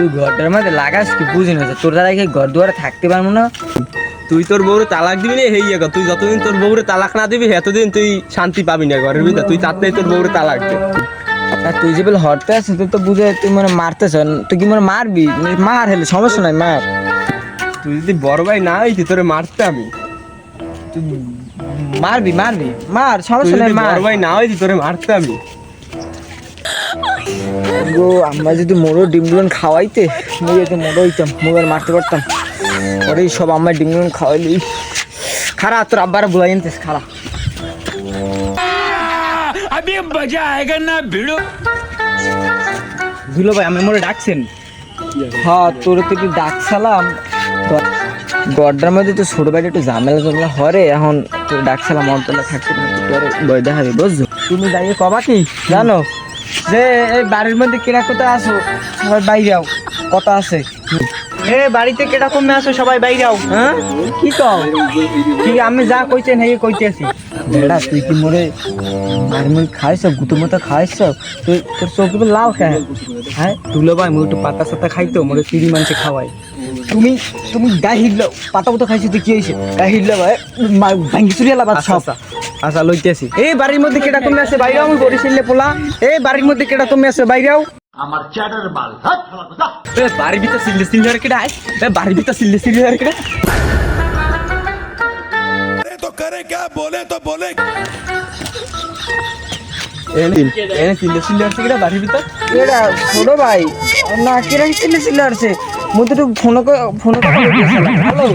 তুই ঘরটার মধ্যে লাগাস কি বুঝি না তোর দ্বারা কি ঘর দুয়ারে থাকতে পারবো না। তুই তোর বউরে তালাক দিবি না হেই এগো, তুই যতদিন তোর বউরে তালাক না দিবি এতদিন তুই শান্তি পাবি না ঘরের ভিতরে। তুই তাতেই তোর বউরে তালাক দে। আর তুই যে বলে হরতে আছিস তুই তো বুঝে তুই মানে মারতেছ, তুই কি মানে মারবি? মার হেলে সমস্যা নাই, মার। তুই যদি বড় ভাই না হইতি তোরে মারতে আমি। তুই মারবি মারবি মার, তুই সমস্যা নাই, যদি মার। বড় ভাই না হইতি তোরে মারতে আমি। গো আমরা যদি মোড়ো ডিমগুলো খাওয়াইতে মুই তো মোড়ো হইতাম, মুই আর মারতে পারতাম। ওরে সব আমার ডিমগুলো খাওয়াইলি। খারা তোর আব্বার বুলাই আনতেস, খারা। अभी मजा आएगा ना भिड़ो। দুলো ভাই আমি মোরে ডাকছেন? হ্যাঁ তোর তো একটু ডাক সালাম। গড্ডার মধ্যে তো ছোট ভাইটা একটু ঝামেলা ঝামেলা হরে, এখন তোর ডাক সালাম অন্তলা থাকতে তোর ভয় দেখাবি, বুঝছো? তুমি দাঁড়িয়ে কবা কি জানো যে এই বাড়ির মধ্যে কেরা কোথায় আসো, সবাই বাইরেও কথা আছে। বাড়িতে কেটা কমে আসো, সবাই বাইরেও। হ্যাঁ কি কও? ঠিক আমি যা কইছেন হেই কইতেছি। বেড়া তুই কি মোরে মারমুই খাইছ, গুতো মতো খাইছ? তুই তোর চোখ লাল কেন? হ্যাঁ দুলো ভাই মুই একটু পাতা সাতা খাইতো, মোরে চিড়ি মাংস খাওয়াই। তুমি তুমি গায়ে হিটলো পাতা মতো খাইছো তো কি হয়েছে? গায়ে হিটলো ভাঙ্গি চুরিয়া লাভ সব। আচ্ছা লইতেছি। এই বাড়ির মধ্যে কেটা কমে আছে বাইরেও, আমি বরিশালে পোলা। এই বাড়ির মধ্যে কেটা কমে আছে বাইরেও। আমার চ্যাটার বাল হাত হালা বাড়ির ভিতর সিল্লে সিল্লে কেটা আয়, বাড়ির ভিতর সিল্লে সিল্লে কেটা। तो करे क्या बोले तो बोले। এনে সিল্লে সিল্লে আছে কেটা বাড়ির ভিতর? এরা ছোট ভাই না কেরা চিল্লে চিল্লে আসছে। মুই তো ফোন করে হ্যালো